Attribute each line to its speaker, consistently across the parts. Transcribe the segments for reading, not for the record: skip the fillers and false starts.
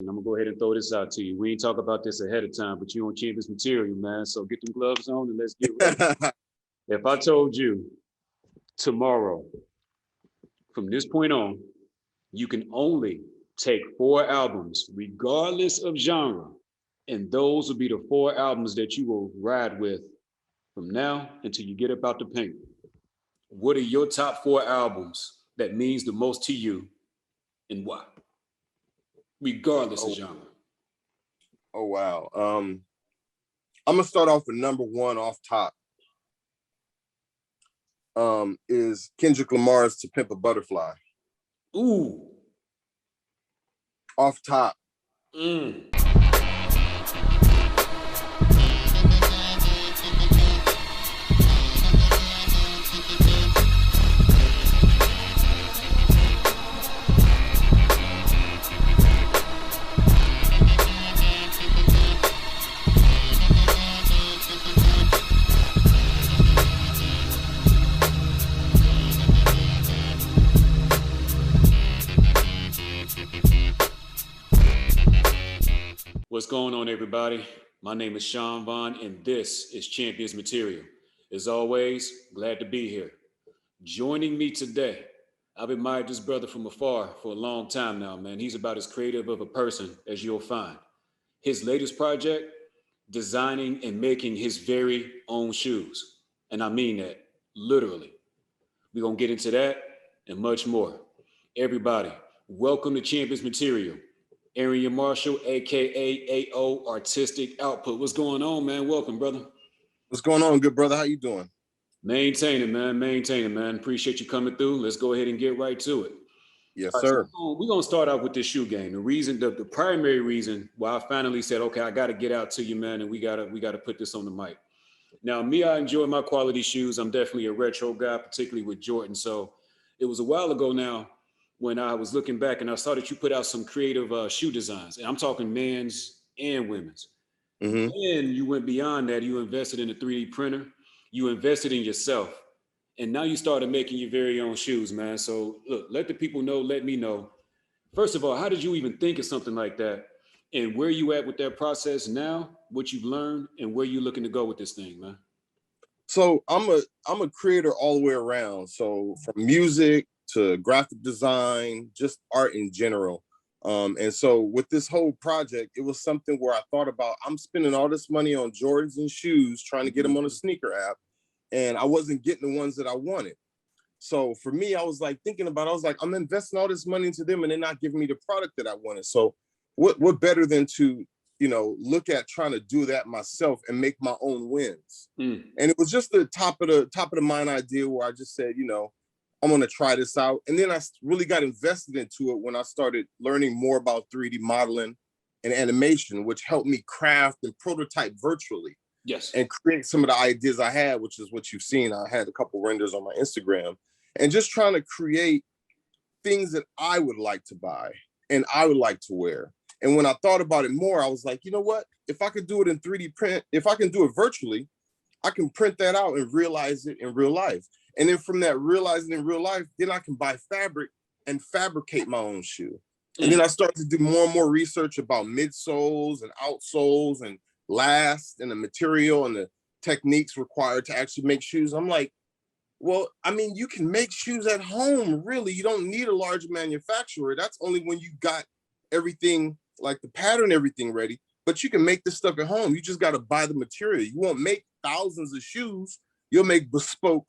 Speaker 1: And I'm gonna go ahead and throw this out to you. We ain't talk about this ahead of time, but you on Champions material, man. So get them gloves on and let's get ready. If I told you tomorrow, from this point on, you can only take 4 albums, regardless of genre, and those will be the 4 albums that you will ride with from now until you get up out the paint. What are your top 4 albums that means the most to you and why? Regardless of
Speaker 2: Oh,
Speaker 1: genre.
Speaker 2: oh wow. I'm gonna start off with number one off top. Is Kendrick Lamar's "To Pimp a Butterfly."
Speaker 1: Ooh.
Speaker 2: Off top.
Speaker 1: Mm. What's going on, everybody? My name is Shawn Vaughn, and this is Champions Material. As always, glad to be here. Joining me today, I've admired this brother from afar for a long time now, man. He's about as creative of a person as you'll find. His latest project, designing and making his very own shoes. And I mean that literally. We're going to get into that and much more. Everybody, welcome to Champions Material. Arian Marshall, aka AO Artistic Output. What's going on, man? Welcome, brother.
Speaker 2: What's going on, good brother? How you doing?
Speaker 1: Maintaining, man. Maintaining, man. Appreciate you coming through. Let's go ahead and get right to it.
Speaker 2: Yes,
Speaker 1: All right, so
Speaker 2: sir.
Speaker 1: we're gonna start out with this shoe game. The primary reason why I finally said, okay, I gotta get out to you, man, and we gotta put this on the mic. Now, me, I enjoy my quality shoes. I'm definitely a retro guy, particularly with Jordan. So it was a while ago now when I was looking back and I saw that you put out some creative shoe designs. And I'm talking men's and women's.
Speaker 2: Mm-hmm.
Speaker 1: Then you went beyond that. You invested in a 3D printer. You invested in yourself. And now you started making your very own shoes, man. So look, let the people know, let me know. First of all, how did you even think of something like that? And where you at with that process now, what you've learned, and where you looking to go with this thing, man?
Speaker 2: So I'm a creator all the way around. So from music to graphic design, just art in general. And so with this whole project, it was something where I thought about, I'm spending all this money on Jordans and shoes, trying to get them on a sneaker app, and I wasn't getting the ones that I wanted. So for me, I was like thinking about, I was like, I'm investing all this money into them and they're not giving me the product that I wanted. So what better than to, look at trying to do that myself and make my own wins.
Speaker 1: Mm.
Speaker 2: And it was just the top of the mind idea where I just said, I'm going to try this out. And then I really got invested into it when I started learning more about 3D modeling and animation, which helped me craft and prototype virtually
Speaker 1: Yes.
Speaker 2: and create some of the ideas I had, which is what you've seen. I had a couple renders on my Instagram and just trying to create things that I would like to buy and I would like to wear. And when I thought about it more, I was like, you know what? If I could do it in 3D print, if I can do it virtually, I can print that out and realize it in real life. And then from that realizing in real life, then I can buy fabric and fabricate my own shoe. And then I started to do more and more research about midsoles and outsoles and last and the material and the techniques required to actually make shoes. I'm like, well, I mean, you can make shoes at home, really. You don't need a large manufacturer. That's only when you got everything, like the pattern, everything ready. But you can make this stuff at home. You just got to buy the material. You won't make thousands of shoes. You'll make bespoke,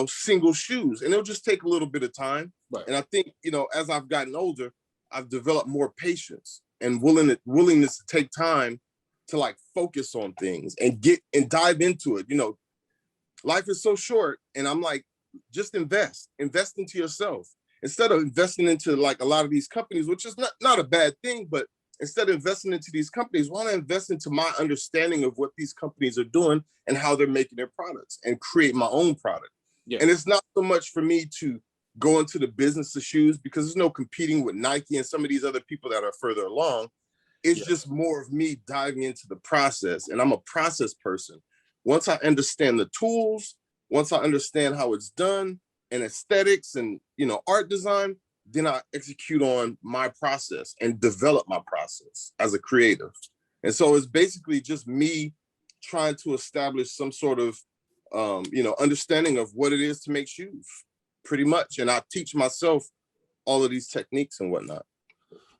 Speaker 2: single shoes. And it'll just take a little bit of time.
Speaker 1: Right.
Speaker 2: And I think, as I've gotten older, I've developed more patience and willingness to take time to like focus on things and dive into it. Life is so short, and I'm like, just invest into yourself instead of investing into like a lot of these companies, which is not a bad thing, but instead of investing into these companies, why not invest into my understanding of what these companies are doing and how they're making their products and create my own product.
Speaker 1: Yeah.
Speaker 2: And it's not so much for me to go into the business of shoes because there's no competing with Nike and some of these other people that are further along. It's just more of me diving into the process, and I'm a process person. Once I understand the tools, once I understand how it's done and aesthetics and, art design, then I execute on my process and develop my process as a creative. And so it's basically just me trying to establish some sort of, understanding of what it is to make shoes, pretty much. And I teach myself all of these techniques and whatnot.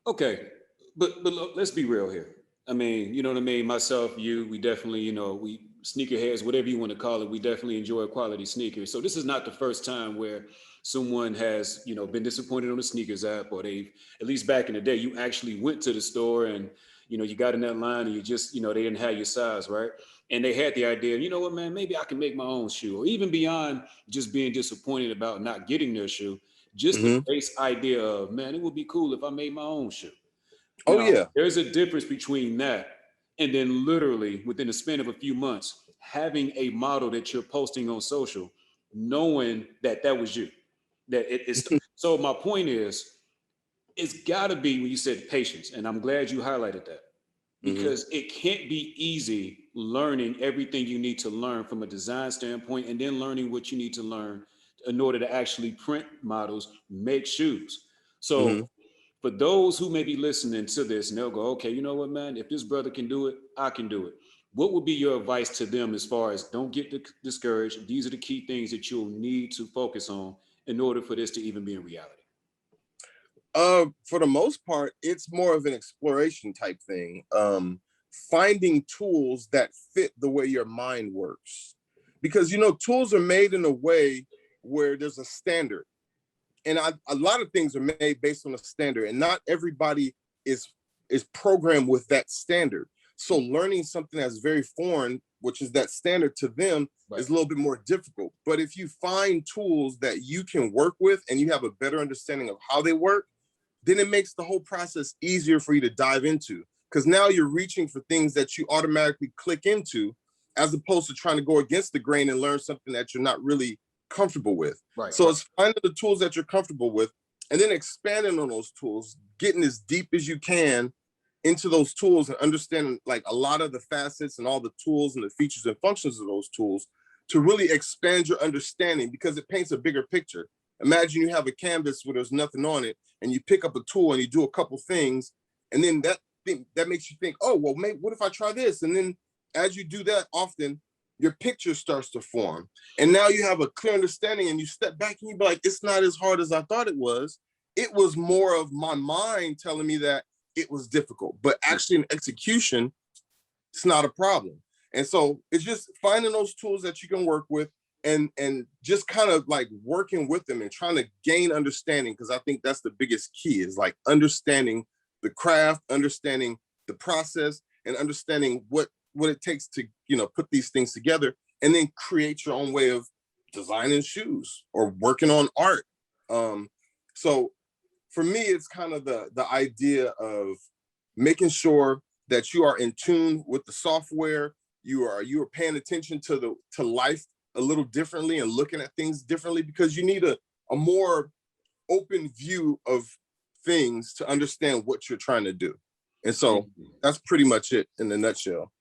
Speaker 1: Okay, but look, let's be real here. I mean, you know what I mean. Myself, you, we definitely, we sneakerheads, whatever you want to call it. We definitely enjoy quality sneakers. So this is not the first time where someone has, been disappointed on the sneakers app, or they've, at least back in the day, you actually went to the store and you got in that line and you just, they didn't have your size, right? And they had the idea, you know what, man, maybe I can make my own shoe, or even beyond just being disappointed about not getting their shoe, just the
Speaker 2: Mm-hmm.
Speaker 1: base idea of, man, it would be cool if I made my own shoe.
Speaker 2: Oh
Speaker 1: Now,
Speaker 2: yeah.
Speaker 1: there's a difference between that and then literally within the span of a few months, having a model that you're posting on social, knowing that that was you. That it is. So my point is, it's got to be when you said patience, and I'm glad you highlighted that,
Speaker 2: Mm-hmm.
Speaker 1: because it can't be easy learning everything you need to learn from a design standpoint, and then learning what you need to learn in order to actually print models, make shoes. So
Speaker 2: Mm-hmm.
Speaker 1: for those who may be listening to this and they'll go, okay, you know what, man, if this brother can do it, I can do it. What would be your advice to them as far as don't get discouraged? These are the key things that you'll need to focus on in order for this to even be in reality.
Speaker 2: For the most part, it's more of an exploration type thing. Finding tools that fit the way your mind works, because tools are made in a way where there's a standard, and a lot of things are made based on a standard, and not everybody is is programmed with that standard. So learning something that's very foreign, which is that standard to them,
Speaker 1: Right.
Speaker 2: is a little bit more difficult. But if you find tools that you can work with and you have a better understanding of how they work, then it makes the whole process easier for you to dive into, because now you're reaching for things that you automatically click into, as opposed to trying to go against the grain and learn something that you're not really comfortable with.
Speaker 1: Right.
Speaker 2: So it's finding the tools that you're comfortable with and then expanding on those tools, getting as deep as you can into those tools and understanding like a lot of the facets and all the tools and the features and functions of those tools to really expand your understanding, because it paints a bigger picture. Imagine you have a canvas where there's nothing on it, and you pick up a tool and you do a couple things, and then that makes you think, oh, well, maybe what if I try this? And then as you do that often, your picture starts to form. And now you have a clear understanding, and you step back and you be like, it's not as hard as I thought it was. It was more of my mind telling me that it was difficult, but actually in execution, it's not a problem. And so it's just finding those tools that you can work with, and just kind of like working with them and trying to gain understanding, because I think that's the biggest key, is like understanding the craft, understanding the process, and understanding what it takes to put these things together, and then create your own way of designing shoes or working on art. So for me, it's kind of the idea of making sure that you are in tune with the software. You are paying attention to life a little differently and looking at things differently, because you need a more open view of things to understand what you're trying to do. And so that's pretty much it in a nutshell.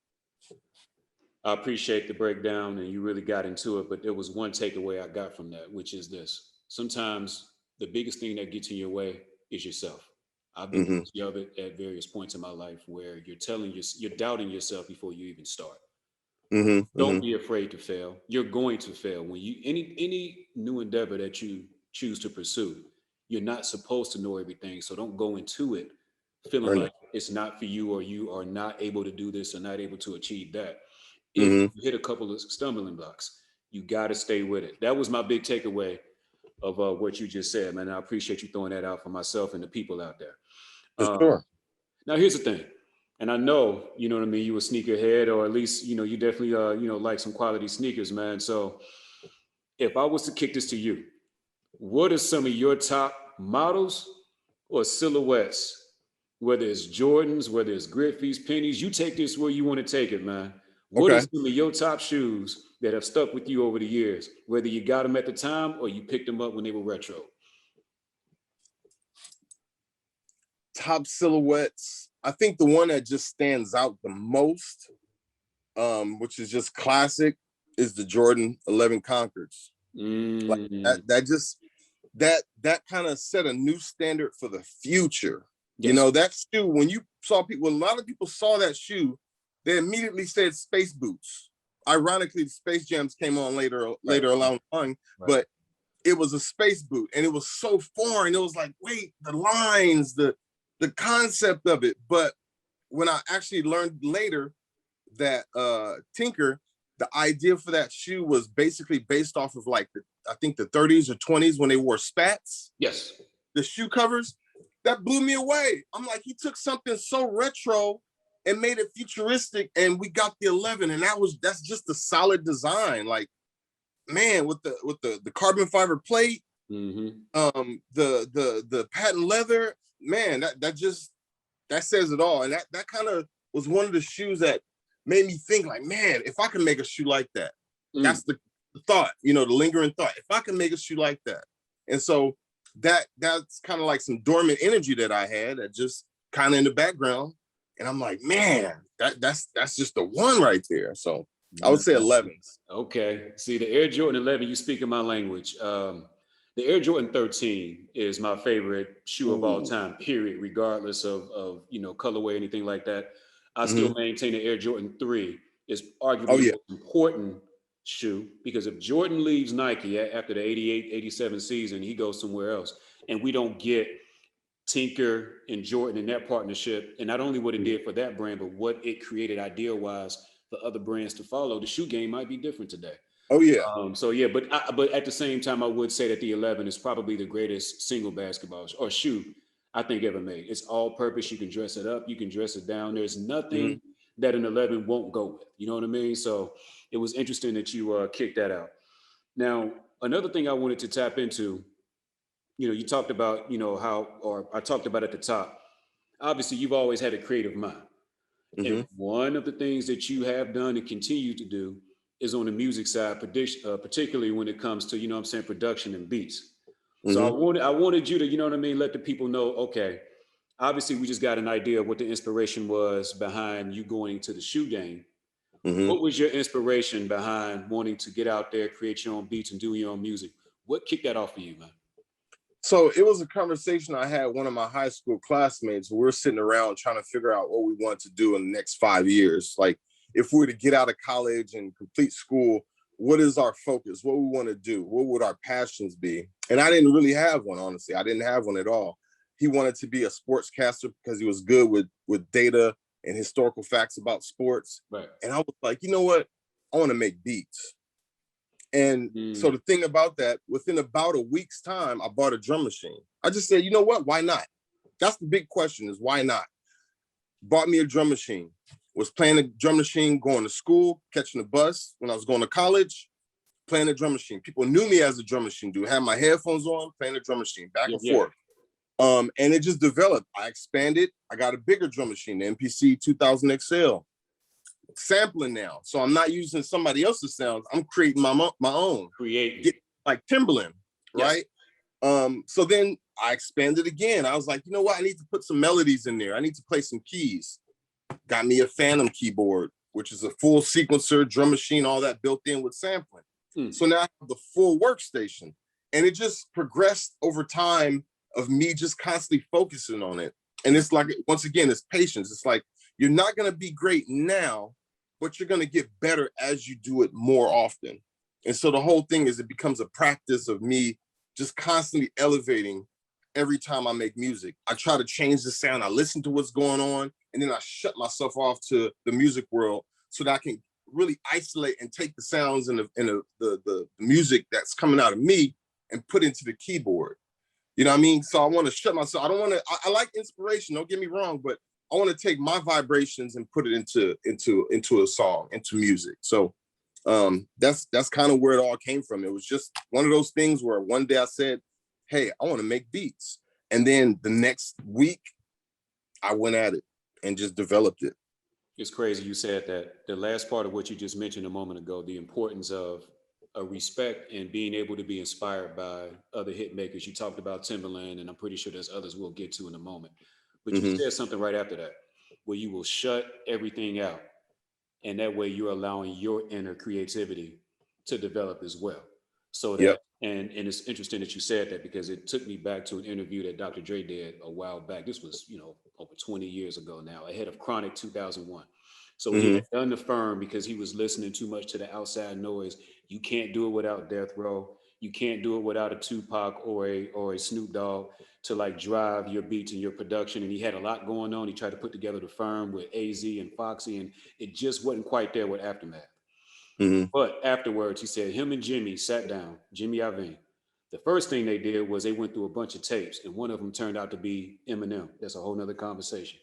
Speaker 1: I appreciate the breakdown, and you really got into it. But there was one takeaway I got from that, which is this: sometimes the biggest thing that gets in your way is yourself. I've been
Speaker 2: Mm-hmm.
Speaker 1: guilty of it at various points in my life, where you're doubting yourself before you even start.
Speaker 2: Mm-hmm.
Speaker 1: Don't
Speaker 2: Mm-hmm.
Speaker 1: be afraid to fail. You're going to fail when you any new endeavor that you choose to pursue. You're not supposed to know everything, so don't go into it feeling
Speaker 2: Right.
Speaker 1: like it's not for you, or you are not able to do this or not able to achieve that. If
Speaker 2: Mm-hmm.
Speaker 1: you hit a couple of stumbling blocks, you got to stay with it. That was my big takeaway of what you just said, man. I appreciate you throwing that out for myself and the people out there.
Speaker 2: For
Speaker 1: Um,
Speaker 2: sure.
Speaker 1: Now, here's the thing, and I know, you know what I mean, you a sneakerhead, or at least, you definitely, like some quality sneakers, man. So if I was to kick this to you, what are some of your top models or silhouettes, whether it's Jordans, whether it's Griffey's, Pennies, you take this where you want to take it, man. What are
Speaker 2: Okay.
Speaker 1: some of your top shoes that have stuck with you over the years, whether you got them at the time or you picked them up when they were retro?
Speaker 2: Top silhouettes. I think the one that just stands out the most, which is just classic, is the Jordan 11 Concords. Like
Speaker 1: Mm,
Speaker 2: that just that kind of set a new standard for the future.
Speaker 1: Yes.
Speaker 2: You know, that shoe, when you saw people, a lot of people saw that shoe, they immediately said space boots. Ironically, the Space Jams came on later along, right. But it was a space boot, and it was so foreign. It was like, wait, the lines, the concept of it. But when I actually learned later that Tinker, the idea for that shoe was basically based off of like I think the 30s or 20s when they wore spats.
Speaker 1: Yes.
Speaker 2: The shoe covers, that blew me away. I'm like, he took something so retro and made it futuristic, and we got the 11, and that's just a solid design. Like, man, with the carbon fiber plate, the patent leather, man, that says it all. And that kind of was one of the shoes that made me think, like, man, if I can make a shoe like that, that's the thought, you know, the lingering thought. If I can make a shoe like that, and so that's kind of like some dormant energy that I had that just kind of in the background. And I'm like, man, that's just the one right there. So I would say 11s.
Speaker 1: Okay. See, the Air Jordan 11, you speak in my language. The Air Jordan 13 is my favorite shoe of all time, period, regardless of you know, colorway, anything like that. I still maintain the Air Jordan 3 is arguably the most important shoe, because if Jordan leaves Nike after the 88, 87 season, he goes somewhere else. And we don't get Tinker and Jordan in that partnership. And not only what it did for that brand, but what it created idea-wise for other brands to follow. The shoe game might be different today.
Speaker 2: Oh yeah.
Speaker 1: So yeah, but at the same time, I would say that the 11 is probably the greatest single basketball or shoe I think ever made. It's all purpose. You can dress it up, you can dress it down. There's nothing that an 11 won't go with. You know what I mean? So it was interesting that you kicked that out. Now, another thing I wanted to tap into, you know, you talked about, you know, how, or I talked about at the top, obviously you've always had a creative mind. And one of the things that you have done and continue to do is on the music side, particularly when it comes to, you know what I'm saying, production and beats. So I wanted you to, you know what I mean, let the people know, okay, obviously we just got an idea of what the inspiration was behind you going to the shoe game. What was your inspiration behind wanting to get out there, create your own beats and do your own music? What kicked that off for you, man?
Speaker 2: So it was a conversation I had with one of my high school classmates. We were sitting around trying to figure out what we want to do in the next 5 years. Like, if we were to get out of college and complete school, what is our focus? What we want to do? What would our passions be? And I didn't really have one, honestly. I didn't have one at all. He wanted to be a sportscaster because he was good with data and historical facts about sports.
Speaker 1: Right.
Speaker 2: And I was like, you know what? I want to make beats. And so the thing about that, within about a week's time, I bought a drum machine. I just said, you know what? Why not? That's the big question, is why not? Bought me a drum machine. Was playing the drum machine, going to school, catching the bus. When I was going to college, playing the drum machine. People knew me as a drum machine dude. Had my headphones on, playing the drum machine, back and forth. And it just developed. I expanded. I got a bigger drum machine, the MPC 2000 XL. Sampling now, so I'm not using somebody else's sounds. I'm creating my own.
Speaker 1: Create
Speaker 2: like Timberland, right? So then I expanded again. I was like, you know what? I need to put some melodies in there. I need to play some keys. Got me a Phantom keyboard, which is a full sequencer, drum machine, all that built in with sampling. So now I have the full workstation, and it just progressed over time of me just constantly focusing on it. And it's like, once again, it's patience. It's like, you're not going to be great now, but you're going to get better as you do it more often. And so the whole thing is, it becomes a practice of me just constantly elevating every time I make music. I try to change the sound. I listen to what's going on, and then I shut myself off to the music world so that I can really isolate and take the sounds and the music that's coming out of me and put into the keyboard. You know what I mean? So I want to shut myself. I don't want to, I like inspiration, don't get me wrong, but I want to take my vibrations and put it into a song, into music. So that's kind of where it all came from. It was just one of those things where one day I said, hey, I want to make beats. And then the next week I went at it and just developed it.
Speaker 1: It's crazy you said that. The last part of what you just mentioned a moment ago, the importance of a respect and being able to be inspired by other hit makers. You talked about Timberland, and I'm pretty sure there's others we'll get to in a moment. But you said something right after that, where you will shut everything out. And that way you're allowing your inner creativity to develop as well. So that,
Speaker 2: Yep.
Speaker 1: and it's interesting that you said that because it took me back to an interview that Dr. Dre did a while back. This was, over 20 years ago now, ahead of Chronic 2001. So he
Speaker 2: Hmm.
Speaker 1: had done the firm because he was listening too much to the outside noise. You can't do it without Death Row. You can't do it without a Tupac or a Snoop Dogg to like drive your beats and your production. And he had a lot going on. He tried to put together the firm with AZ and Foxy, and it just wasn't quite there with Aftermath.
Speaker 2: Hmm.
Speaker 1: But afterwards, he said him and Jimmy sat down, Jimmy Iovine. The first thing they did was they went through a bunch of tapes, and one of them turned out to be Eminem. That's a whole nother conversation.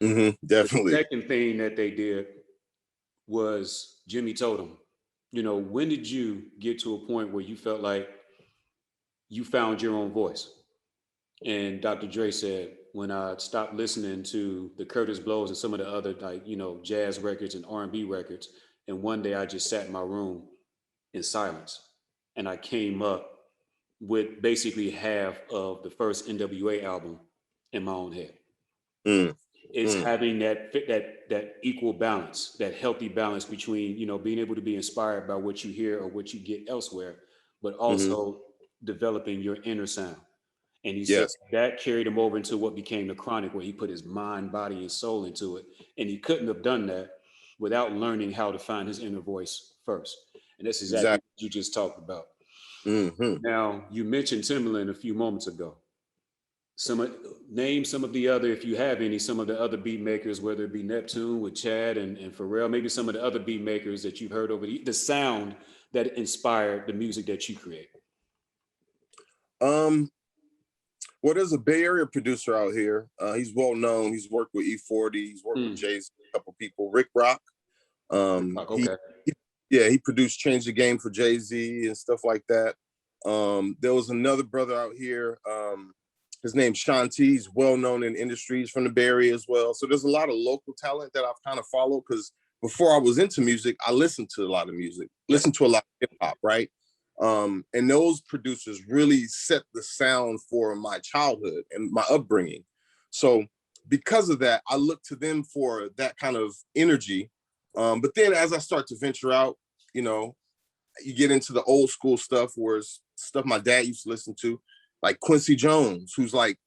Speaker 2: Hmm.
Speaker 1: The
Speaker 2: Definitely.
Speaker 1: second thing that they did was Jimmy told him, when did you get to a point where you felt like you found your own voice? And Dr. Dre said, when I stopped listening to the Curtis Blows and some of the other like, jazz records and R&B records, and one day I just sat in my room in silence. And I came up with basically half of the first NWA album in my own head.
Speaker 2: Mm.
Speaker 1: It's
Speaker 2: Mm.
Speaker 1: having that equal balance, that healthy balance between being able to be inspired by what you hear or what you get elsewhere, but
Speaker 2: Hmm.
Speaker 1: also developing your inner sound. And he said
Speaker 2: Yes.
Speaker 1: that carried him over into what became the Chronic, where he put his mind, body, and soul into it. And he couldn't have done that without learning how to find his inner voice first. And that's exactly
Speaker 2: Exactly.
Speaker 1: what you just talked about.
Speaker 2: Hmm.
Speaker 1: Now, you mentioned Timberland a few moments ago. Name some of the other, if you have any, some of the other beat makers, whether it be Neptune with Chad and Pharrell, maybe some of the other beat makers that you've heard over the sound that inspired the music that you create.
Speaker 2: Um, well, there's a Bay Area producer out here. He's well known. He's worked with E40. He's worked with
Speaker 1: Mm.
Speaker 2: Jay-Z, a couple people. Rick Rock. He,
Speaker 1: Okay.
Speaker 2: yeah, he produced Change the Game for Jay-Z and stuff like that. There was another brother out here. His name's Shawn T. He's well known in industries from the Bay Area as well. So there's a lot of local talent that I've kind of followed because before I was into music, I listened to a lot of music,
Speaker 1: Yeah.
Speaker 2: listened to a lot of hip hop, right? And those producers really set the sound for my childhood and my upbringing. So because of that, I look to them for that kind of energy. But then as I start to venture out, you know, you get into the old school stuff where it's stuff my dad used to listen to, like Quincy Jones, who's like,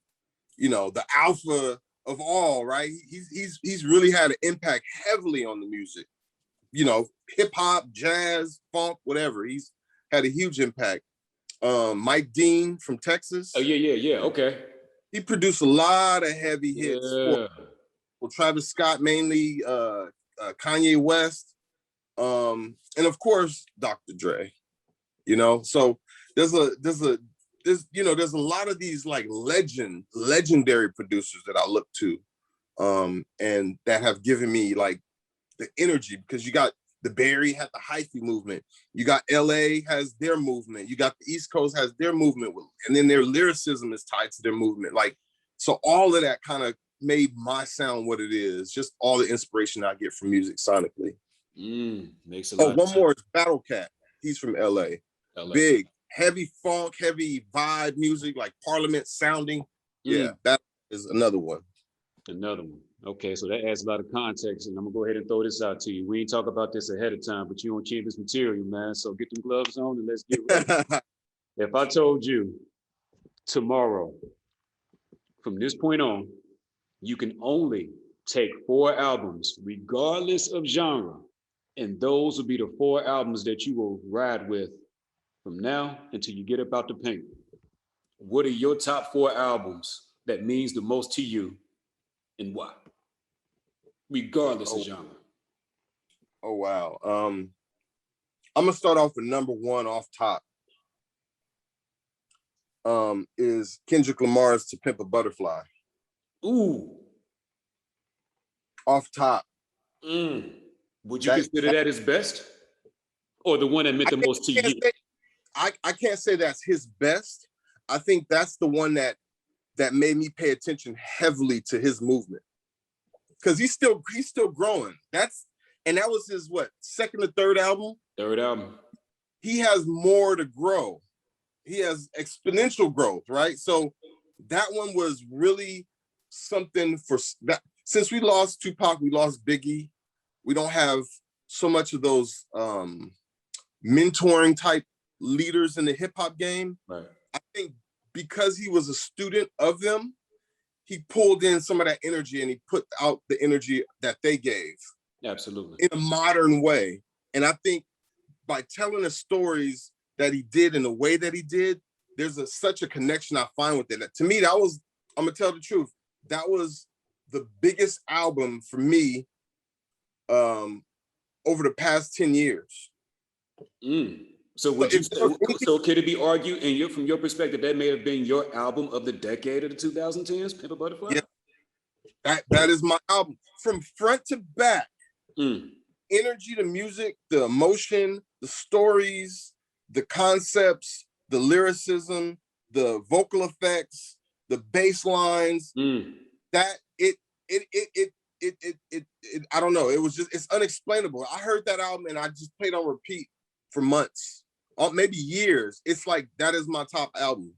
Speaker 2: the alpha of all, right? He's really had an impact heavily on the music, hip hop, jazz, funk, whatever. He's had a huge impact. Mike Dean from
Speaker 1: Oh
Speaker 2: Texas,
Speaker 1: yeah. Okay.
Speaker 2: he produced a lot of heavy hits
Speaker 1: Yeah.
Speaker 2: for Travis Scott mainly, Kanye West, and of course Dr. Dre. So there's a there's a there's a lot of these like legendary producers that I look to, and that have given me like the energy, because you got the Bay Area had the hyphy movement, you got LA has their movement, you got the East Coast has their movement, and then their lyricism is tied to their movement. Like, so all of that kind of made my sound what it is, just all the inspiration I get from music sonically.
Speaker 1: Makes a
Speaker 2: Oh,
Speaker 1: lot of
Speaker 2: one
Speaker 1: sense.
Speaker 2: more is Battle Cat. He's from LA.
Speaker 1: LA.
Speaker 2: Big, heavy funk, heavy vibe music, like Parliament sounding. Yeah,
Speaker 1: Mm,
Speaker 2: that is another one.
Speaker 1: another one. Okay, so that adds a lot of context, and I'm gonna go ahead and throw this out to you. We ain't talk about this ahead of time, but you on Champions material, man. So get them gloves on and let's get ready. If I told you tomorrow, from this point on, you can only take 4 albums, regardless of genre, and those will be the 4 albums that you will ride with from now until you get up out the paint. What are your top 4 albums that means the most to you, and why? Regardless of
Speaker 2: oh,
Speaker 1: genre.
Speaker 2: oh wow. I'm gonna start off with number one off top. Is Kendrick Lamar's "To Pimp a Butterfly."
Speaker 1: Ooh.
Speaker 2: Off top.
Speaker 1: Mm. Would you
Speaker 2: That,
Speaker 1: consider
Speaker 2: that
Speaker 1: that his best, or the one that meant
Speaker 2: I
Speaker 1: the most to
Speaker 2: can't
Speaker 1: you?
Speaker 2: say I can't say that's his best. I think that's the one that made me pay attention heavily to his movement, because he's still growing. That was his what, second or third album.
Speaker 1: Third album.
Speaker 2: He has more to grow. He has exponential growth, right? So that one was really something for that. Since we lost Tupac, we lost Biggie. We don't have so much of those mentoring type leaders in the hip hop game.
Speaker 1: Right.
Speaker 2: I think because he was a student of them, he pulled in some of that energy and he put out the energy that they gave.
Speaker 1: Absolutely.
Speaker 2: In a modern way. And I think by telling the stories that he did in the way that he did, there's such a connection I find with it. To me, that was, I'm gonna tell the truth, that was the biggest album for me over the past 10 years.
Speaker 1: So would you so could it be argued, and from your perspective, that may have been your album of the decade of the 2010s, Pimp a Butterfly?
Speaker 2: Yeah, that is my album. From front to back. Energy, the music, the emotion, the stories, the concepts, the lyricism, the vocal effects, the bass lines, that it I don't know. It was just, it's unexplainable. I heard that album and I just played on repeat for months, or maybe years. It's like, that is my top album.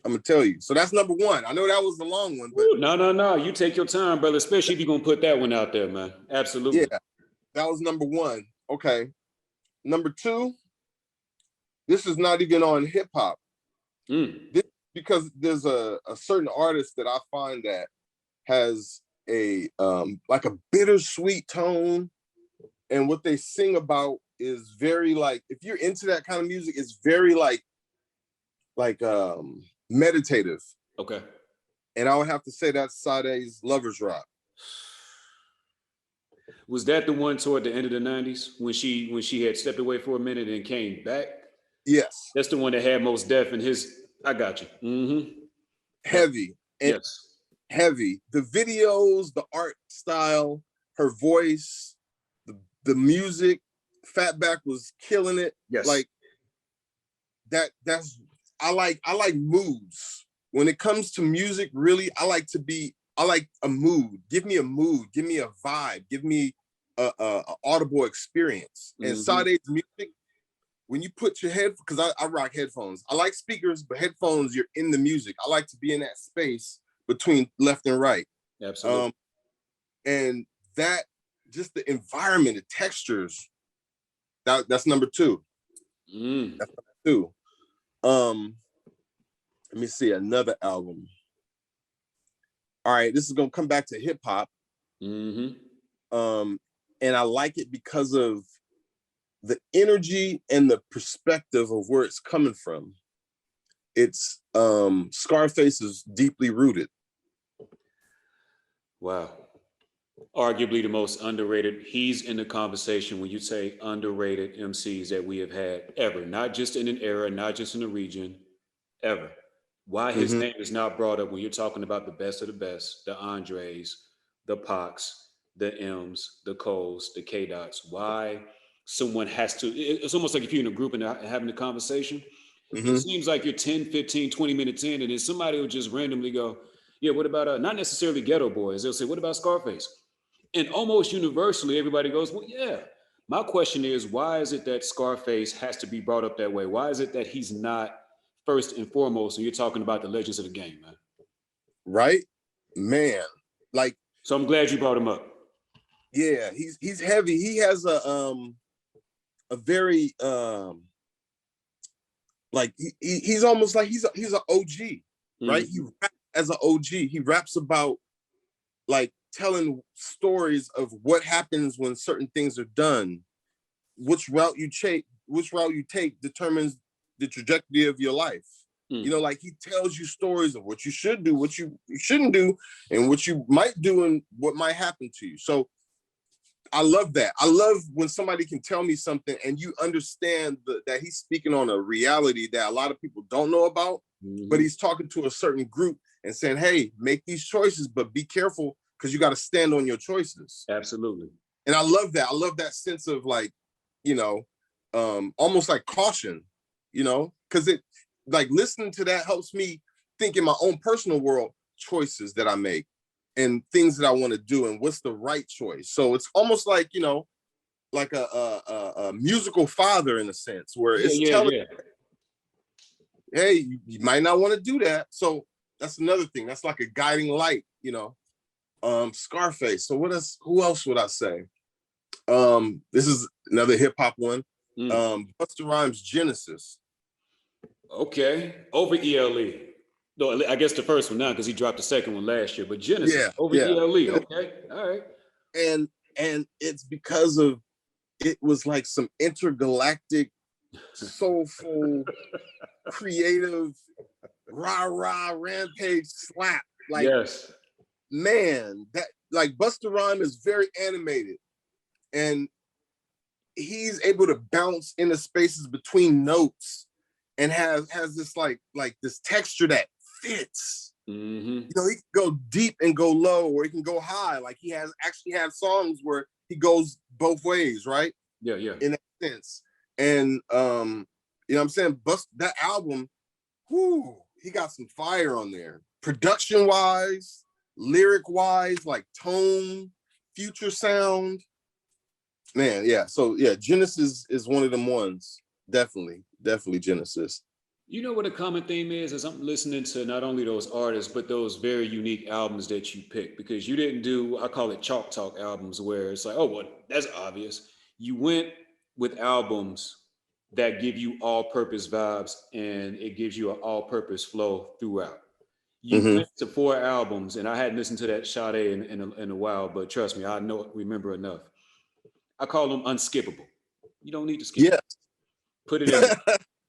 Speaker 2: I'm gonna tell you. So that's number one. I know that was a long one, but
Speaker 1: no. You take your time, brother, especially if you're gonna put that one out there, man. Absolutely.
Speaker 2: Yeah, that was number one. Okay. Number two, this is not even on hip hop. Because there's a certain artist that I find that has a like a bittersweet tone, and what they sing about is very like, if you're into that kind of music, it's very like meditative.
Speaker 1: Okay.
Speaker 2: And I would have to say that's Sade's Lover's Rock.
Speaker 1: Was that the one toward the end of the 90s when she had stepped away for a minute and came back?
Speaker 2: Yes.
Speaker 1: That's the one that had Mos Def in his, I got you.
Speaker 2: Heavy. And
Speaker 1: yes.
Speaker 2: Heavy. The videos, the art style, her voice, the music, Fatback was killing it.
Speaker 1: Yes.
Speaker 2: Like that's I like moods. When it comes to music, really, I like a mood. Give me a mood, give me a vibe, give me a audible experience. And Sade's music, when you put your head, because I rock headphones. I like speakers, but headphones, you're in the music. I like to be in that space between left and right.
Speaker 1: Absolutely.
Speaker 2: And that, just the environment, the textures, that's number two. That's number two. Let me see another album. All right, this is gonna come back to hip hop. And I like it because of the energy and the perspective of where it's coming from. It's Scarface is deeply rooted.
Speaker 1: Wow. Arguably the most underrated. He's in the conversation when you say underrated MCs that we have had ever, not just in an era, not just in a region, ever. Why his name is not brought up when you're talking about the best of the best, the Andres, the Pacs, the M's, the Coles, the K Dots. Why someone has to, it's almost like if you're in a group and having a conversation, it seems like you're 10, 15, 20 minutes in, and then somebody will just randomly go, yeah, what about, not necessarily Ghetto Boys. They'll say, what about Scarface? And almost universally, everybody goes, well, yeah. My question is, why is it that Scarface has to be brought up that way? Why is it that he's not first and foremost when you're talking about the legends of the game, man?
Speaker 2: Right? Man. Like,
Speaker 1: so I'm glad you brought him up.
Speaker 2: Yeah, he's heavy. He has a very like he's almost like he's an OG, right? He raps as an OG. He raps about like telling stories of what happens when certain things are done. Which route you take determines the trajectory of your life. You know, like he tells you stories of what you should do, what you shouldn't do, and what you might do and what might happen to you. So I love that. I love when somebody can tell me something and you understand that he's speaking on a reality that a lot of people don't know about, but he's talking to a certain group and saying, hey, make these choices, but be careful because you got to stand on your choices.
Speaker 1: Absolutely.
Speaker 2: And I love that. I love that sense of like, you know, almost like caution, you know, because it like listening to that helps me think in my own personal world choices that I make and things that I want to do and what's the right choice. So it's almost like, you know, like a musical father in a sense where it's telling, hey, you might not want to do that. So that's another thing. That's like a guiding light, you know. Scarface. So who else would I say? This is another hip hop one. Busta Rhymes Genesis.
Speaker 1: Okay, over ELE. No, I guess the first one now because he dropped the second one last year. But Genesis
Speaker 2: Yeah,
Speaker 1: over
Speaker 2: yeah.
Speaker 1: ELE. Okay, all right.
Speaker 2: And it's because of it was like some intergalactic, soulful, creative, rah rampage slap. Like,
Speaker 1: Yes.
Speaker 2: man, that like Busta Rhymes is very animated, and he's able to bounce into spaces between notes and has this like this texture that fits.
Speaker 1: Mm-hmm.
Speaker 2: You know, he can go deep and go low, or he can go high. Like he has actually had songs where he goes both ways, right?
Speaker 1: Yeah, yeah.
Speaker 2: In that sense. And you know what I'm saying? That album, whoo, he got some fire on there. Production wise, lyric wise, like tone, future sound. Man, yeah. So yeah, Genesis is one of them ones. Definitely Genesis.
Speaker 1: You know what a common theme is? As I'm listening to not only those artists, but those very unique albums that you pick, because you didn't do, I call it chalk talk albums, where it's like, oh, well, that's obvious. You went with albums that give you all purpose vibes and it gives you an all purpose flow throughout. You
Speaker 2: Mm-hmm.
Speaker 1: went to 4 albums, and I hadn't listened to that Sade in a while, but trust me, I know, remember enough. I call them unskippable. You don't need to skip
Speaker 2: Yeah.
Speaker 1: them. Put it in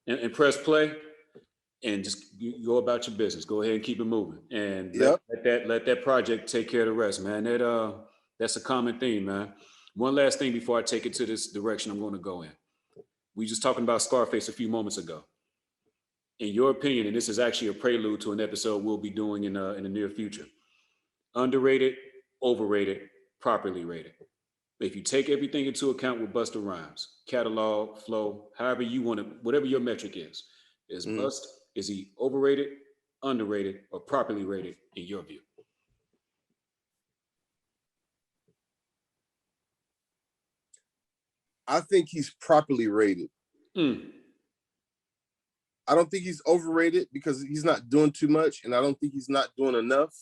Speaker 1: there and press play and just go about your business. Go ahead and keep it moving, and
Speaker 2: Yep.
Speaker 1: let that project take care of the rest, man. That's a common theme, man. One last thing before I take it to this direction I'm going to go in. We just talking about Scarface a few moments ago. In your opinion, and this is actually a prelude to an episode we'll be doing in the near future. Underrated, overrated, properly rated. If you take everything into account with Busta Rhymes, catalog, flow, however you want to, whatever your metric is
Speaker 2: Mm-hmm.
Speaker 1: Bust, is he overrated, underrated, or properly rated in your view?
Speaker 2: I think he's properly rated.
Speaker 1: Mm.
Speaker 2: I don't think he's overrated because he's not doing too much, and I don't think he's not doing enough.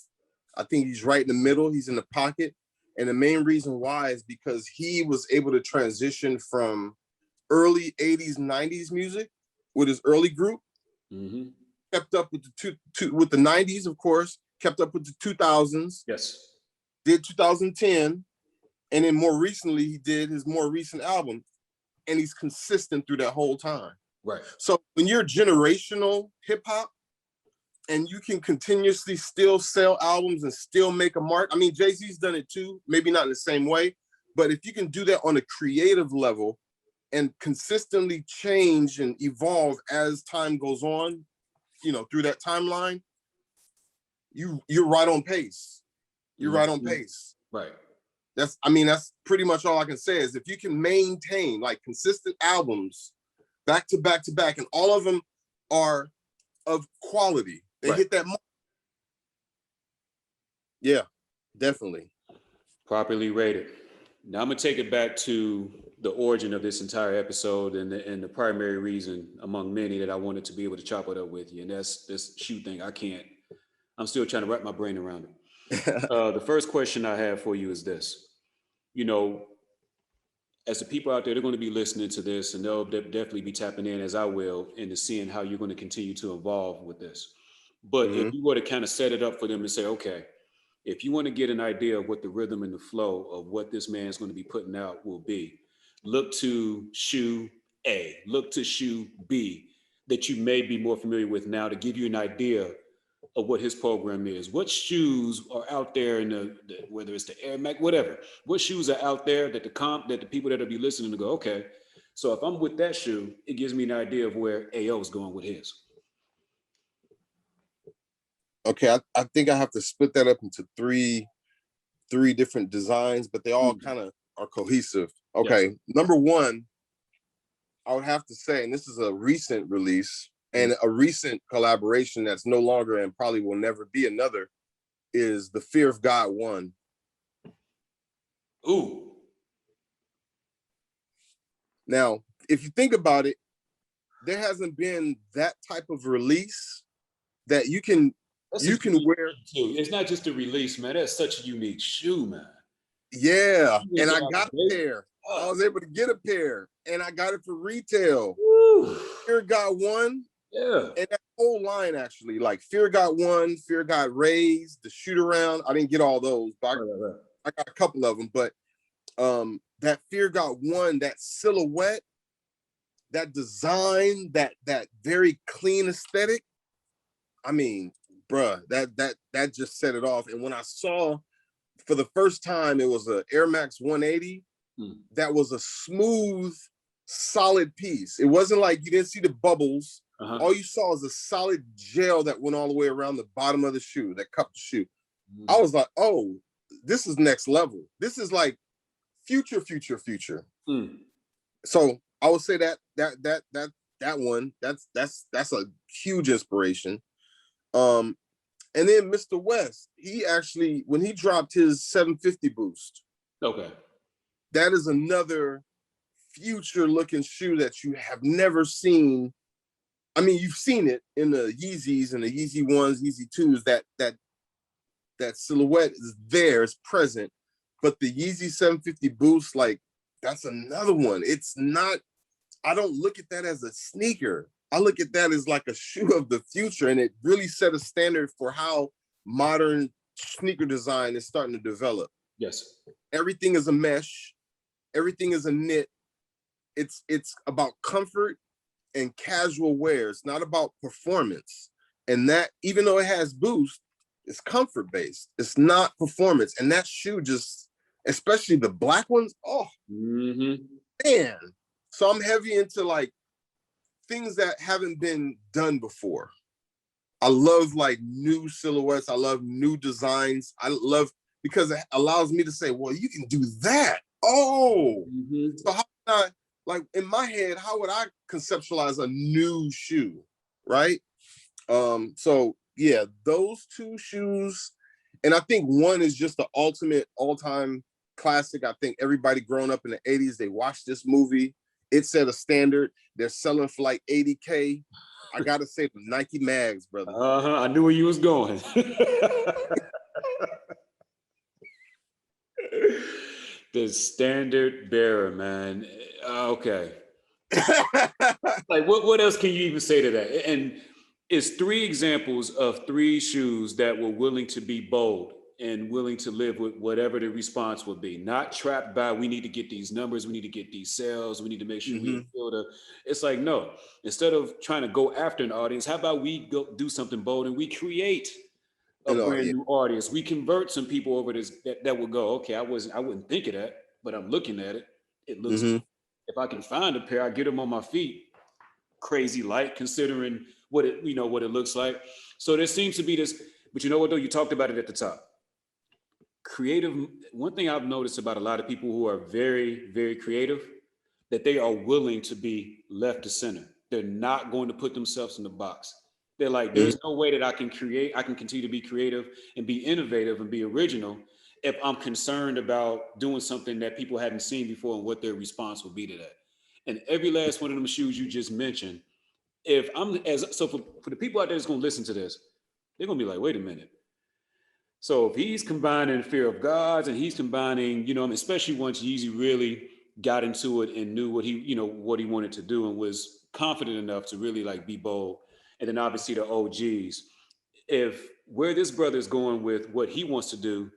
Speaker 2: I think he's right in the middle. He's in the pocket. And the main reason why is because he was able to transition from early 80s, 90s music with his early group,
Speaker 1: Mm-hmm.
Speaker 2: kept up with with the 90s, of course, kept up with the 2000s,
Speaker 1: Yes.
Speaker 2: did 2010, and then more recently, he did his more recent album, and he's consistent through that whole time.
Speaker 1: Right.
Speaker 2: So when you're generational hip hop and you can continuously still sell albums and still make a mark, I mean, Jay-Z's done it too, maybe not in the same way, but if you can do that on a creative level and consistently change and evolve as time goes on, you know, through that timeline, you're right on pace. You're right on pace.
Speaker 1: Right.
Speaker 2: That's pretty much all I can say is if you can maintain like consistent albums back to back to back, and all of them are of quality. They hit that mark. Yeah, definitely.
Speaker 1: Properly rated. Now I'm gonna take it back to the origin of this entire episode and the primary reason among many that I wanted to be able to chop it up with you, and that's this shoe thing. I'm still trying to wrap my brain around it. The first question I have for you is this. You know, as the people out there, they're going to be listening to this and they'll definitely be tapping in, as I will, into seeing how you're going to continue to evolve with this. But if you were to kind of set it up for them to say, okay, if you want to get an idea of what the rhythm and the flow of what this man's going to be putting out will be, look to shoe A, look to shoe B that you may be more familiar with now to give you an idea of what his program is. What shoes are out there in whether it's the Air Max, whatever. What shoes are out there that the people that will be listening to go, okay. So if I'm with that shoe, it gives me an idea of where AO is going with his.
Speaker 2: Okay, I think I have to split that up into three different designs, but they all kind of are cohesive. Okay, yes. Number one, I would have to say, and this is a recent release and a recent collaboration that's no longer and probably will never be another, is the Fear of God 1.
Speaker 1: Ooh.
Speaker 2: Now, if you think about it, there hasn't been that type of release that you can wear.
Speaker 1: It's not just a release, man. That's such a unique shoe, man.
Speaker 2: Yeah, and I got a pair. I was able to get a pair, and I got it for retail. Fear of God 1
Speaker 1: Yeah.
Speaker 2: And that whole line actually, like Fear Got One, Fear Got Raised, the Shoot Around. I didn't get all those, but I got a couple of them. But that Fear Got One, that silhouette, that design, that very clean aesthetic. I mean, bruh, that just set it off. And when I saw for the first time, it was a Air Max 180. That was a smooth, solid piece. It wasn't like you didn't see the bubbles. All you saw was a solid gel that went all the way around the bottom of the shoe, that cupped the shoe. I was like, oh, this is next level. This is like future. So I would say that one, that's a huge inspiration. And then Mr. West, he actually, when he dropped his 750 boost,
Speaker 1: okay,
Speaker 2: that is another future looking shoe that you have never seen. I mean, you've seen it in the Yeezys and the Yeezy 1s, Yeezy 2s, that silhouette is there, it's present. But the Yeezy 750 boost, like, that's another one. It's not, I don't look at that as a sneaker. I look at that as like a shoe of the future, and it really set a standard for how modern sneaker design is starting to develop.
Speaker 1: Yes.
Speaker 2: Everything is a mesh. Everything is a knit. It's about comfort and casual wear. It's not about performance. And that, even though it has boost, it's comfort based. It's not performance. And that shoe just, especially the black ones, oh, man. So I'm heavy into like things that haven't been done before. I love like new silhouettes. I love new designs. I love, because it allows me to say, well, you can do that. Oh, so how can I, like in my head, how would I conceptualize a new shoe, right? So yeah, those two shoes, and I think one is just the ultimate all-time classic. I think everybody growing up in the 80s, they watched this movie. It set a standard. They're selling for like 80K. I gotta say the Nike Mags, brother.
Speaker 1: I knew where you was going. The standard bearer, man. Okay. Like what else can you even say to that? And it's 3 examples of 3 shoes that were willing to be bold and willing to live with whatever the response would be. Not trapped by, we need to get these numbers, we need to get these sales, we need to make sure we feel the. It's like, no, instead of trying to go after an audience, how about we go do something bold and we create a brand new audience. We convert some people over this that will go, okay, I wouldn't think of that, but I'm looking at it. It looks, if I can find a pair, I get them on my feet. Crazy light, considering what it looks like. So there seems to be this, but you know what though? You talked about it at the top. Creative. One thing I've noticed about a lot of people who are very, very creative, that they are willing to be left to center. They're not going to put themselves in the box. They're like, there's no way that I can continue to be creative and be innovative and be original if I'm concerned about doing something that people hadn't seen before and what their response will be to that. And every last one of them shoes you just mentioned, if I'm for the people out there that's gonna listen to this, they're gonna be like, wait a minute. So if he's combining fear of gods and he's combining, especially once Yeezy really got into it and knew what he wanted to do and was confident enough to really like be bold. And then obviously the OGs. If where this brother is going with what he wants to do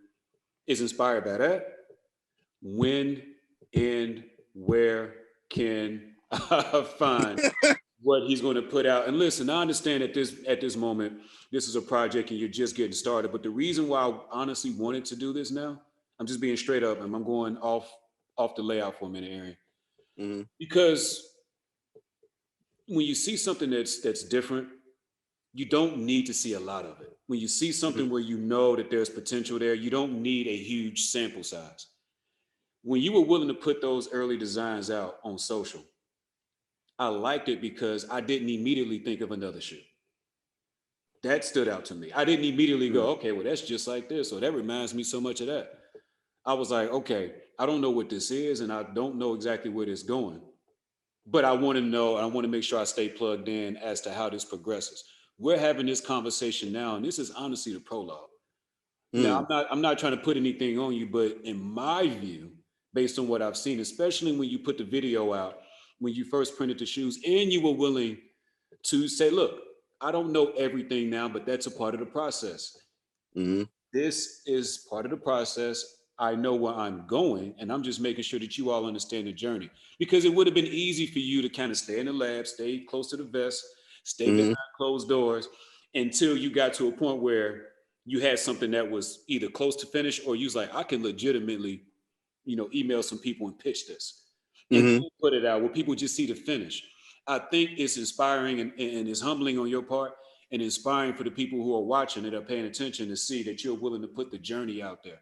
Speaker 1: is inspired by that, when and where can I find what he's going to put out? And listen, I understand at this moment, this is a project and you're just getting started. But the reason why I honestly wanted to do this now, I'm just being straight up and I'm going off the layout for a minute, Arian. Because when you see something that's different, you don't need to see a lot of it. When you see something where you know that there's potential there, you don't need a huge sample size. When you were willing to put those early designs out on social, I liked it because I didn't immediately think of another shoe. That stood out to me. I didn't immediately go, okay, well, that's just like this. Or that reminds me so much of that. I was like, okay, I don't know what this is and I don't know exactly where this is going. But I want to know, I want to make sure I stay plugged in as to how this progresses. We're having this conversation now, and this is honestly the prologue. Now, I'm not trying to put anything on you, but in my view, based on what I've seen, especially when you put the video out, when you first printed the shoes, and you were willing to say, look, I don't know everything now, but that's a part of the process.
Speaker 2: Mm-hmm.
Speaker 1: This is part of the process. I know where I'm going, and I'm just making sure that you all understand the journey. Because it would have been easy for you to kind of stay in the lab, stay close to the vest, stay behind
Speaker 2: Mm-hmm.
Speaker 1: closed doors until you got to a point where you had something that was either close to finish or you was like, I can legitimately, email some people and pitch this and
Speaker 2: Mm-hmm.
Speaker 1: put it out where people just see the finish. I think it's inspiring and it's humbling on your part and inspiring for the people who are watching it, are paying attention to see that you're willing to put the journey out there.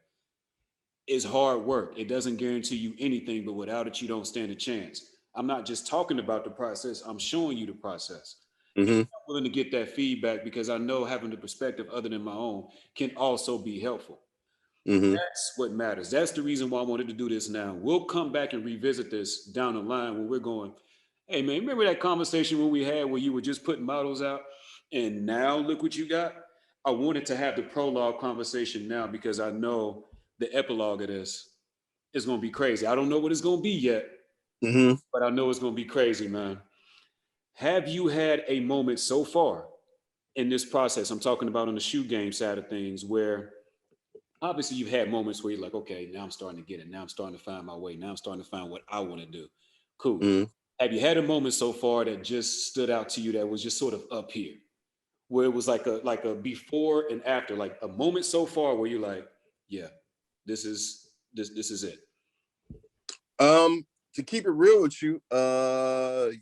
Speaker 1: It's hard work. It doesn't guarantee you anything, but without it, you don't stand a chance. I'm not just talking about the process, I'm showing you the process. And
Speaker 2: Mm-hmm.
Speaker 1: I'm willing to get that feedback because I know having the perspective other than my own can also be helpful.
Speaker 2: Mm-hmm.
Speaker 1: That's what matters. That's the reason why I wanted to do this now. We'll come back and revisit this down the line when we're going, hey man, remember that conversation when we had where you were just putting models out and now look what you got? I wanted to have the prologue conversation now because I know the epilogue of this is going to be crazy. I don't know what it's going to be yet,
Speaker 2: Mm-hmm.
Speaker 1: but I know it's going to be crazy, man. Have you had a moment so far in this process? I'm talking about on the shoe game side of things where obviously you've had moments where you're like, okay, now I'm starting to get it. Now I'm starting to find my way. Now I'm starting to find what I want to do. Cool.
Speaker 2: Mm-hmm.
Speaker 1: Have you had a moment so far that just stood out to you that was just sort of up here, where it was like a before and after, like a moment so far where you're like, yeah, this is it.
Speaker 2: To keep it real with you,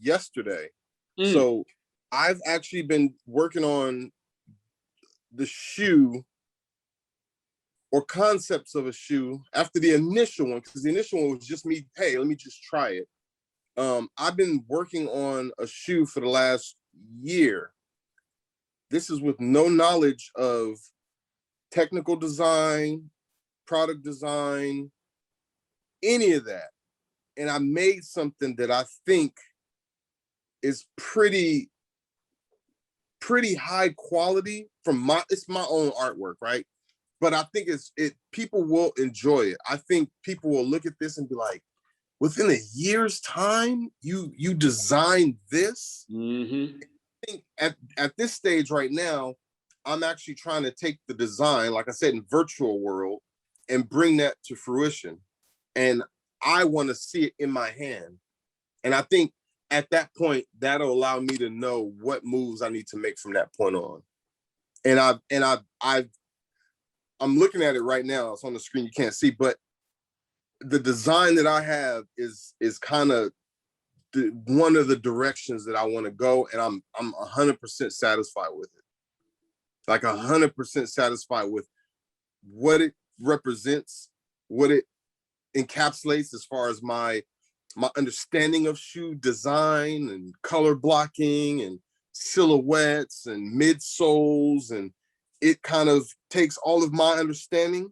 Speaker 2: yesterday.
Speaker 1: Mm.
Speaker 2: So I've actually been working on the shoe or concepts of a shoe after the initial one, because the initial one was just me, hey, let me just try it. I've been working on a shoe for the last year. This is with no knowledge of technical design, product design, any of that. And I made something that I think is pretty high quality from it's my own artwork, right? But I think people will enjoy it. I think people will look at this and be like, within a year's time, you designed this.
Speaker 1: Mm-hmm.
Speaker 2: I think at this stage right now, I'm actually trying to take the design, like I said, in virtual world, and bring that to fruition. And I want to see it in my hand. And I think at that point, that'll allow me to know what moves I need to make from that point on. And I'm looking at it right now. It's on the screen. You can't see, but the design that I have is kind of one of the directions that I want to go, and I'm 100% satisfied with it. Like 100% satisfied with what it represents, what it encapsulates as far as my understanding of shoe design and color blocking and silhouettes and midsoles, and it kind of takes all of my understanding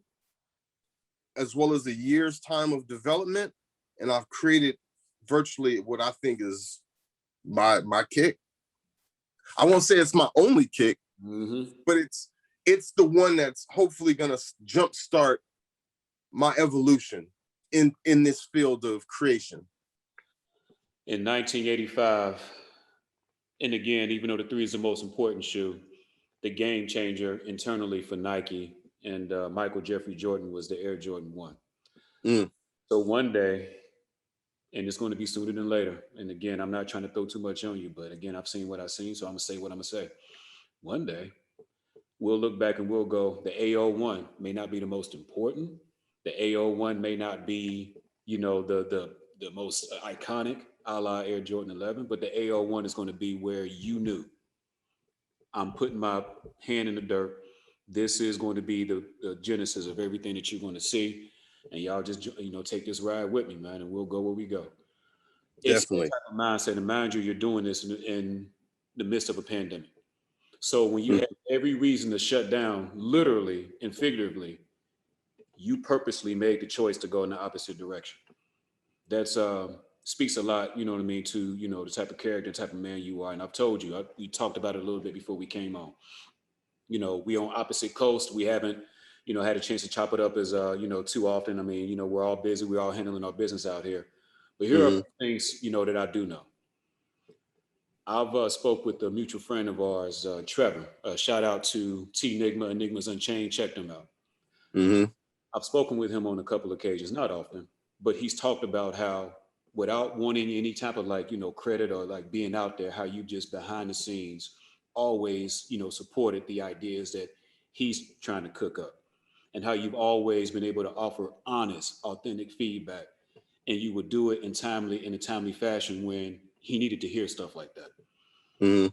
Speaker 2: as well as a year's time of development, and I've created virtually what I think is my kick. I won't say it's my only kick, but it's the one that's hopefully gonna jumpstart my evolution in this field of creation.
Speaker 1: In 1985, and again, even though the three is the most important shoe, the game changer internally for Nike and Michael Jeffrey Jordan was the Air Jordan 1.
Speaker 2: Mm.
Speaker 1: So one day, and it's going to be sooner than later. And again, I'm not trying to throw too much on you, but again, I've seen what I've seen, so I'm gonna say what I'm gonna say. One day, we'll look back and we'll go, the AO1 may not be the most important. The AO1 may not be, the most iconic, a la Air Jordan 11, but the AO1 is going to be where you knew I'm putting my hand in the dirt. This is going to be the genesis of everything that you're going to see. And y'all just, take this ride with me, man, and we'll go where we go. It's that
Speaker 2: Definitely.
Speaker 1: type of mindset. And mind you, you're doing this in the midst of a pandemic. So when you
Speaker 2: Mm.
Speaker 1: have every reason to shut down, literally and figuratively, you purposely made the choice to go in the opposite direction. That's speaks a lot, you know what I mean, to the type of character, type of man you are. And I've told you, we talked about it a little bit before we came on. We on opposite coast. We haven't, had a chance to chop it up as too often. I mean, we're all busy. We're all handling our business out here. But here are
Speaker 2: Mm-hmm.
Speaker 1: things, that I do know. I've spoke with a mutual friend of ours, Trevor. Shout out to T Nigma, Enigmas Unchained. Check them out.
Speaker 2: Mm-hmm.
Speaker 1: I've spoken with him on a couple of occasions, not often, but he's talked about how, without wanting any type of like, credit or like being out there, how you just behind the scenes always, supported the ideas that he's trying to cook up, and how you've always been able to offer honest, authentic feedback, and you would do it in a timely fashion when he needed to hear stuff like that.
Speaker 2: Mm-hmm.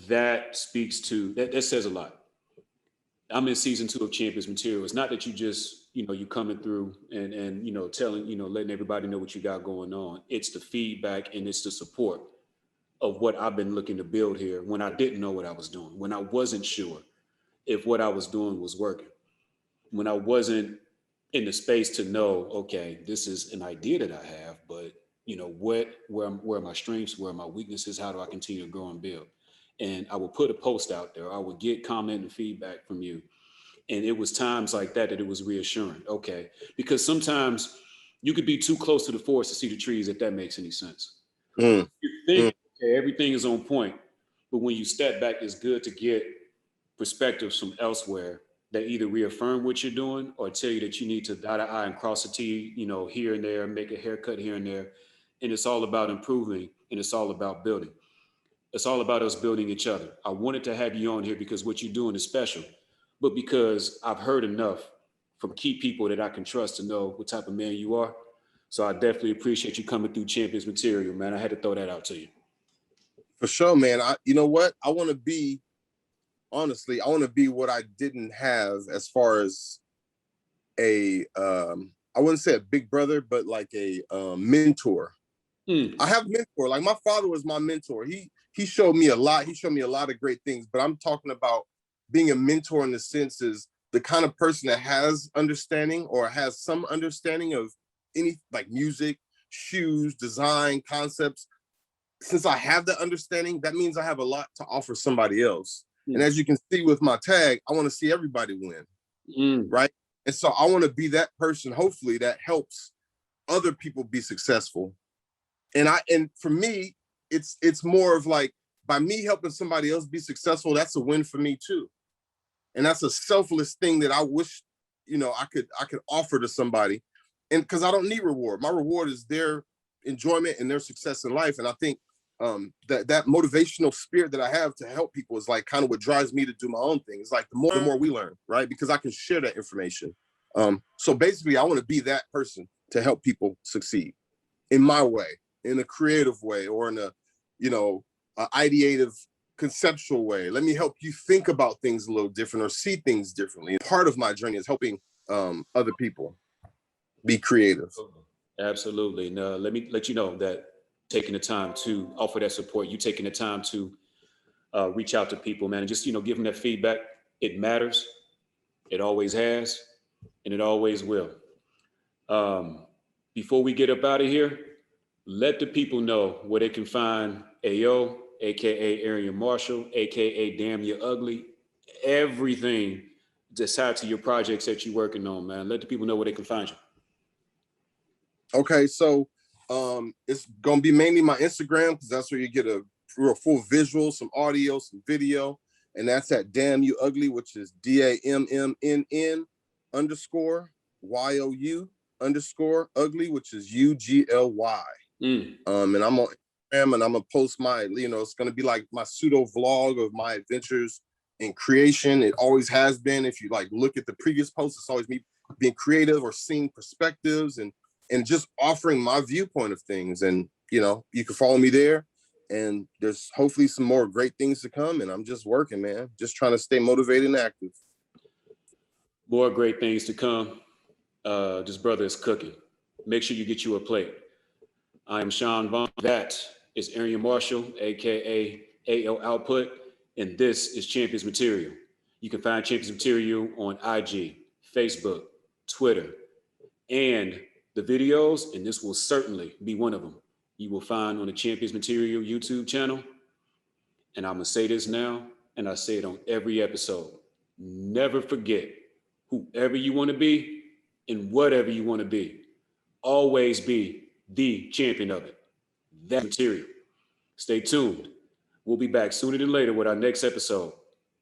Speaker 1: That speaks to that says a lot. I'm in season 2 of Champions Material. It's not that you just, you coming through and telling, letting everybody know what you got going on. It's the feedback and it's the support of what I've been looking to build here when I didn't know what I was doing, when I wasn't sure if what I was doing was working, when I wasn't in the space to know, okay, this is an idea that I have, but where are my strengths, where are my weaknesses, how do I continue to grow and build? And I would put a post out there. I would get comment and feedback from you, and it was times like that that it was reassuring. Okay, because sometimes you could be too close to the forest to see the trees, if that makes any sense.
Speaker 2: Mm-hmm.
Speaker 1: You think, okay, everything is on point, but when you step back, it's good to get perspectives from elsewhere that either reaffirm what you're doing or tell you that you need to dot an I and cross a T, here and there, make a haircut here and there. And it's all about improving, and it's all about building. It's all about us building each other. I wanted to have you on here because what you're doing is special, but because I've heard enough from key people that I can trust to know what type of man you are. So I definitely appreciate you coming through Champions Material, man. I had to throw that out to you.
Speaker 2: For sure, man. You know what? I want to be, honestly, I want to be what I didn't have as far as I wouldn't say a big brother, but like a mentor. I have a mentor. Like my father was my mentor. He showed me a lot. He showed me a lot of great things. But I'm talking about being a mentor in the sense is the kind of person that has understanding or has some understanding of any like music, shoes, design, concepts. Since I have that understanding, that means I have a lot to offer somebody else. And as you can see with my tag, I want to see everybody win, right? And so I want to be that person, hopefully, that helps other people be successful. And for me, it's more of like by me helping somebody else be successful, that's a win for me too. And that's a selfless thing that I wish, I could offer to somebody. And because I don't need reward. My reward is their enjoyment and their success in life. And I think that motivational spirit that I have to help people is like kind of what drives me to do my own thing. It's like the more we learn, right? Because I can share that information. So basically, I want to be that person to help people succeed in my way, in a creative way, or in a, ideative, conceptual way. Let me help you think about things a little different or see things differently. Part of my journey is helping other people be creative.
Speaker 1: Absolutely. Now, let me let you know that taking the time to offer that support, you taking the time to reach out to people, man, and just, give them that feedback. It matters. It always has, and it always will. Um, Before we get up out of here, let the people know where they can find AO, aka Arian Marshall, aka Damn You Ugly, everything that's tied to your projects that you're working on, man. Let the people know where they can find you.
Speaker 2: Okay, so it's gonna be mainly my Instagram because that's where you get a real full visual, some audio, some video, and that's at Damn You Ugly, which is DAMMNN underscore YOU underscore ugly, which is UGLY. And I'm on Instagram, and I'm gonna post my, it's gonna be like my pseudo vlog of my adventures in creation. It always has been. If you like look at the previous posts, it's always me being creative or seeing perspectives and just offering my viewpoint of things. And you can follow me there. And there's hopefully some more great things to come. And I'm just working, man. Just trying to stay motivated and active.
Speaker 1: More great things to come. This brother is cooking. Make sure you get you a plate. I am Shawn Vaughn. That is Arian Marshall, aka AO Output, and this is Champions Material. You can find Champions Material on IG, Facebook, Twitter, and the videos, and this will certainly be one of them, you will find on the Champions Material YouTube channel. And I'm going to say this now, and I say it on every episode. Never forget, whoever you want to be and whatever you want to be, always be the champion of it. That material. Stay tuned. We'll be back sooner than later with our next episode.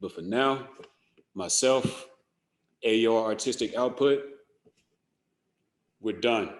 Speaker 1: But for now, myself, AR Artistic Output, we're done.